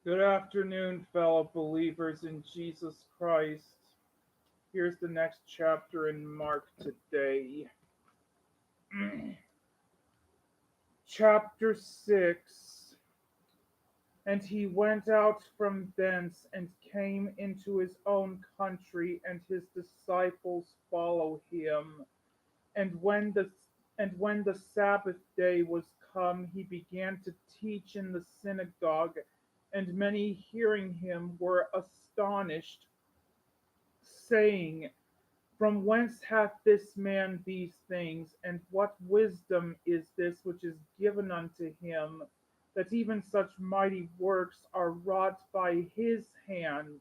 Good afternoon, fellow believers in Jesus Christ. Here's the next chapter in Mark today. Chapter 6. And he went out from thence and came into his own country, and his disciples follow him. And when the Sabbath day was come, he began to teach in the synagogue, and many hearing him were astonished, saying, From whence hath this man these things, and what wisdom is this which is given unto him, that even such mighty works are wrought by his hands?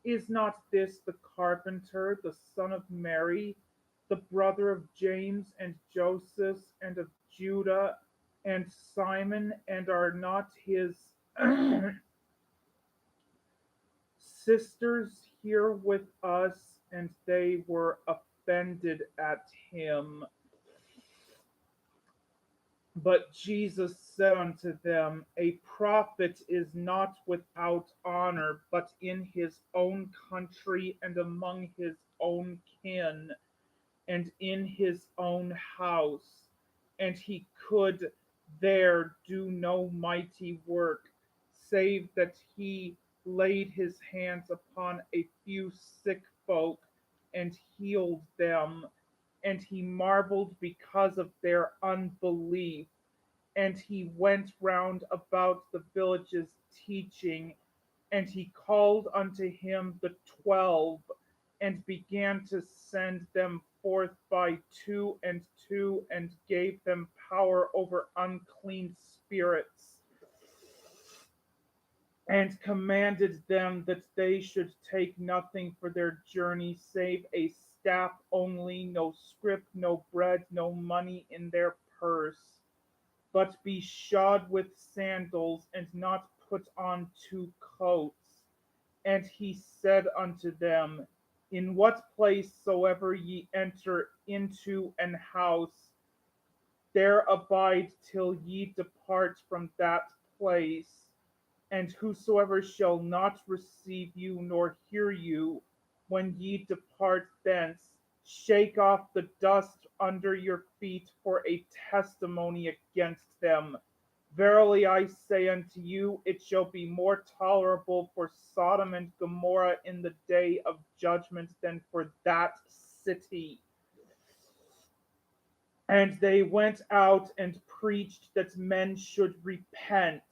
Is not this the carpenter, the son of Mary, the brother of James and Joseph and of Judah and Simon, and are not his sisters here with us? And they were offended at him. But Jesus said unto them, A prophet is not without honor, but in his own country, and among his own kin, and in his own house. And he could there do no mighty work, save that he laid his hands upon a few sick folk and healed them. And he marveled because of their unbelief. And he went round about the villages teaching. And he called unto him the 12, and began to send them forth by two and two, and gave them power over unclean spirits, and commanded them that they should take nothing for their journey, save a staff only, no scrip, no bread, no money in their purse, but be shod with sandals, and not put on two coats. And he said unto them, In what place soever ye enter into an house, there abide till ye depart from that place. And whosoever shall not receive you nor hear you when ye depart thence, shake off the dust under your feet for a testimony against them. Verily I say unto you, it shall be more tolerable for Sodom and Gomorrah in the day of judgment than for that city. And they went out and preached that men should repent.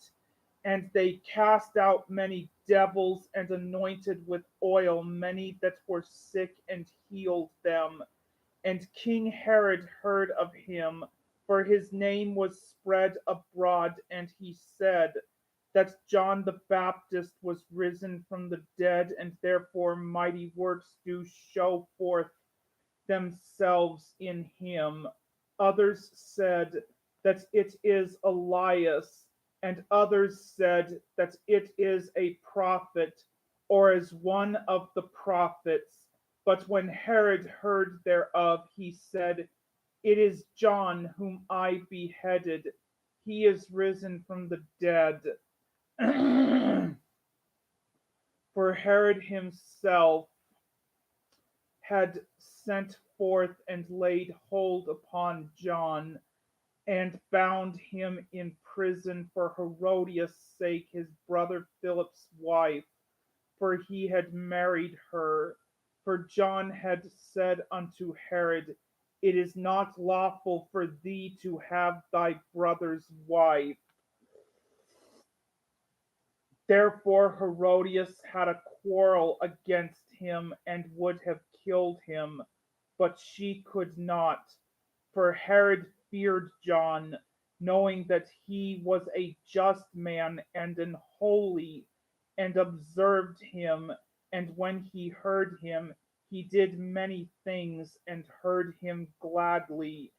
And they cast out many devils, and anointed with oil many that were sick, and healed them. And King Herod heard of him, for his name was spread abroad, and he said that John the Baptist was risen from the dead, and therefore mighty works do show forth themselves in him. Others said that it is Elias, and others said that it is a prophet, or as one of the prophets. But when Herod heard thereof, he said, It is John whom I beheaded. He is risen from the dead. For Herod himself had sent forth and laid hold upon John, and bound him in prison for Herodias' sake, his brother Philip's wife, for he had married her. For John had said unto Herod, It is not lawful for thee to have thy brother's wife. Therefore Herodias had a quarrel against him, and would have killed him, but she could not. For Herod feared John, knowing that he was a just man and an holy, and observed him. And when he heard him, he did many things, and heard him gladly.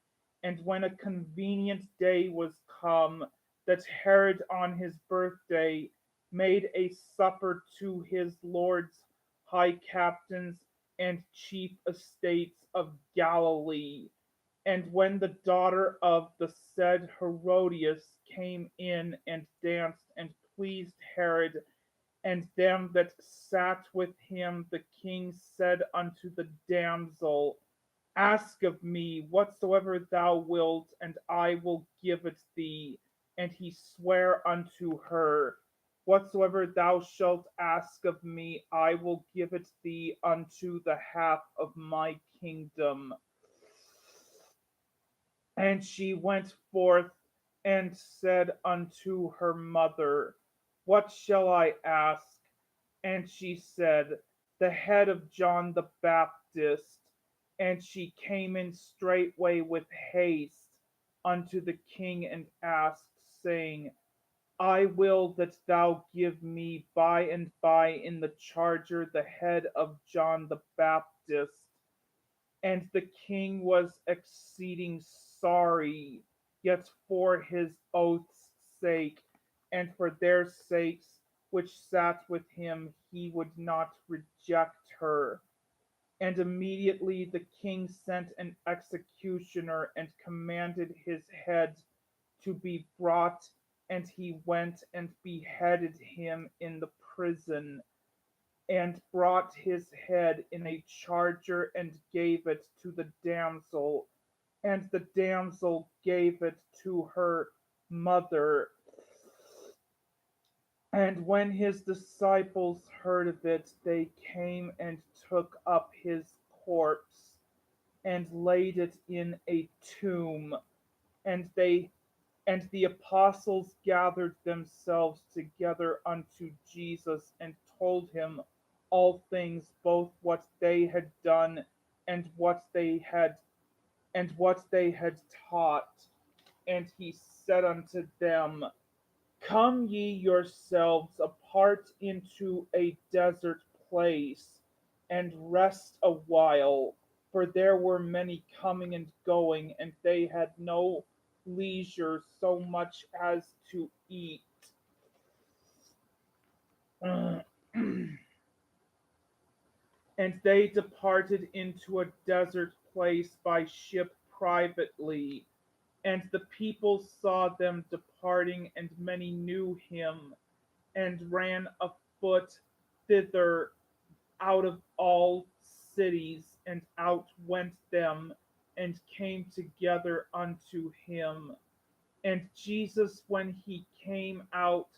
And when a convenient day was come, that Herod on his birthday made a supper to his lord's high captains and chief estates of Galilee, And when the daughter of the said Herodias came in and danced and pleased Herod and them that sat with him, the king said unto the damsel, Ask of me whatsoever thou wilt, and I will give it thee. And he sware unto her, Whatsoever thou shalt ask of me, I will give it thee unto the half of my kingdom. And she went forth and said unto her mother, What shall I ask? And she said, The head of John the Baptist. And she came in straightway with haste unto the king and asked, saying, I will that thou give me by and by in the charger the head of John the Baptist. And the king was exceeding sorry, yet for his oath's sake, and for their sakes which sat with him, he would not reject her. And immediately the king sent an executioner and commanded his head to be brought, and he went and beheaded him in the prison and brought his head in a charger and gave it to the damsel, and the damsel gave it to her mother. And when his disciples heard of it, they came and took up his corpse and laid it in a tomb. And they and the apostles gathered themselves together unto Jesus and told him all things, both what they had done and what they had taught. And he said unto them, Come ye yourselves apart into a desert place, and rest a while, for there were many coming and going, and they had no leisure so much as to eat. And they departed into a desert place by ship privately. And the people saw them departing, and many knew him, and ran afoot thither out of all cities, and outwent them, and came together unto him. And Jesus, when he came out,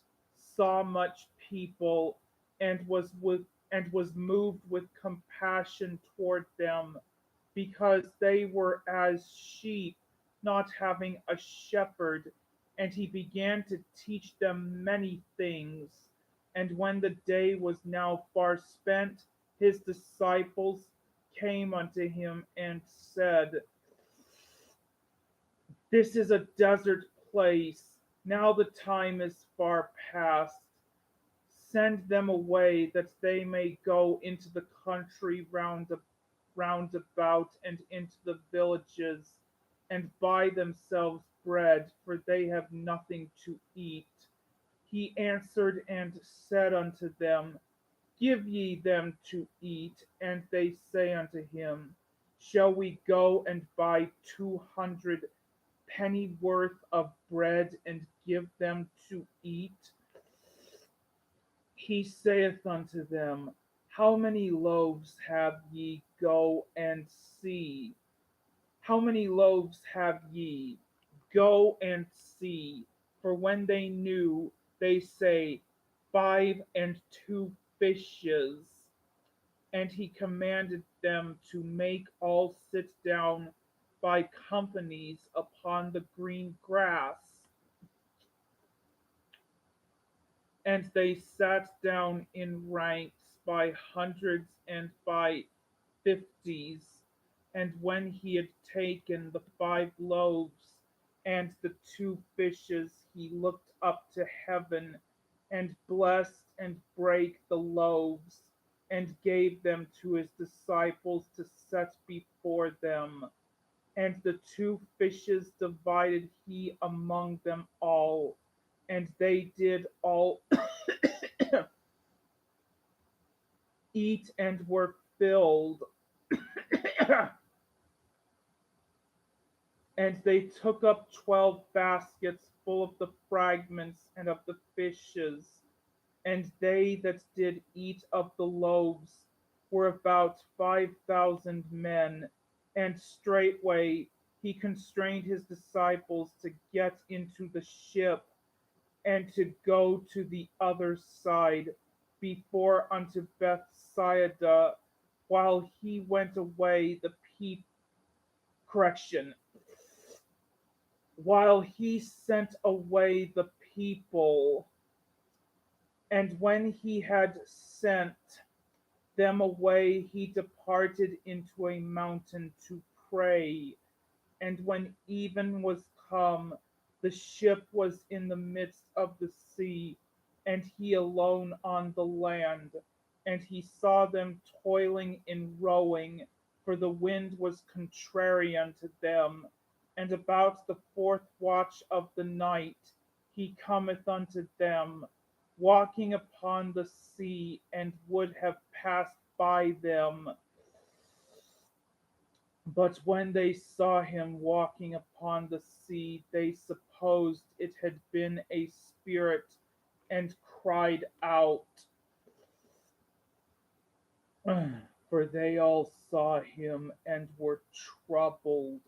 saw much people, and was moved with compassion toward them, because they were as sheep not having a shepherd, and he began to teach them many things. And when the day was now far spent, his disciples came unto him and said, This is a desert place. Now the time is far past. Send them away that they may go into the country round about and into the villages and buy themselves bread, for they have nothing to eat. He answered and said unto them, Give ye them to eat. And they say unto him, Shall we go and buy 200 pennyworth of bread and give them to eat? He saith unto them, How many loaves have ye? Go and see. How many loaves have ye? Go and see. For when they knew, they say, 5 and 2 fishes. And he commanded them to make all sit down by companies upon the green grass. And they sat down in ranks by hundreds and by fifties. And when he had taken the 5 loaves and the 2 fishes, he looked up to heaven and blessed and brake the loaves and gave them to his disciples to set before them. And the 2 fishes divided he among them all, and they did all eat and were filled. And they took up 12 baskets full of the fragments and of the fishes. And they that did eat of the loaves were about 5,000 men. And straightway he constrained his disciples to get into the ship and to go to the other side before unto Bethsaida, while he went away the people correction while he sent away the people. And when he had sent them away, he departed into a mountain to pray. And when even was come, the ship was in the midst of the sea, and he alone on the land. And he saw them toiling in rowing, for the wind was contrary unto them. And about the fourth watch of the night he cometh unto them, walking upon the sea, and would have passed by them. But when they saw him walking upon the sea, they supposed it had been a spirit, and cried out, for they all saw him and were troubled.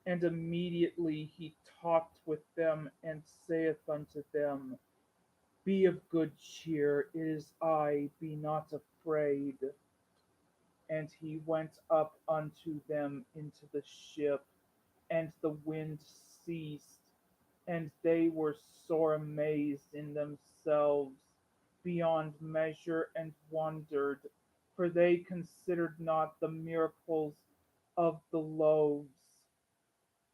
And immediately he talked with them, and saith unto them, Be of good cheer, it is I, be not afraid. And he went up unto them into the ship, and the wind ceased, and they were sore amazed in themselves beyond measure, and wondered, for they considered not the miracles of the loaves.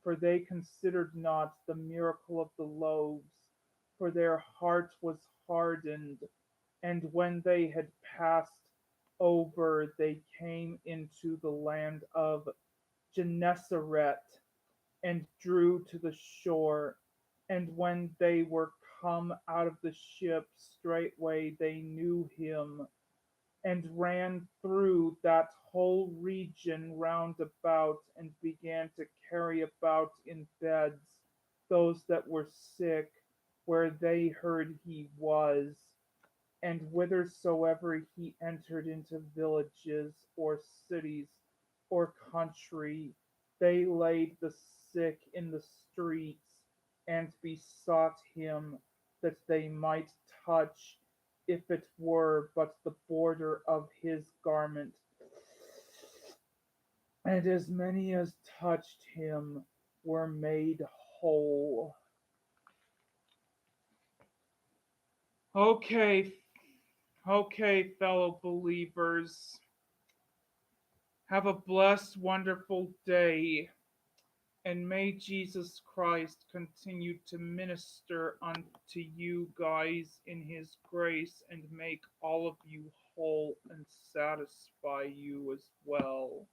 For they considered not the miracle of the loaves, for their heart was hardened. And when they had passed over, they came into the land of Gennesaret, and drew to the shore. And when they were come out of the ship, straightway they knew him, and ran through that whole region round about, and began to carry about in beds those that were sick, where they heard he was. And whithersoever he entered into villages or cities or country, they laid the sick in the streets, and besought him that they might touch, if it were but the border of his garment. And as many as touched him were made whole. Okay, okay, fellow believers. Have a blessed, wonderful day, and may Jesus Christ continue to minister unto you guys in his grace and make all of you whole and satisfy you as well.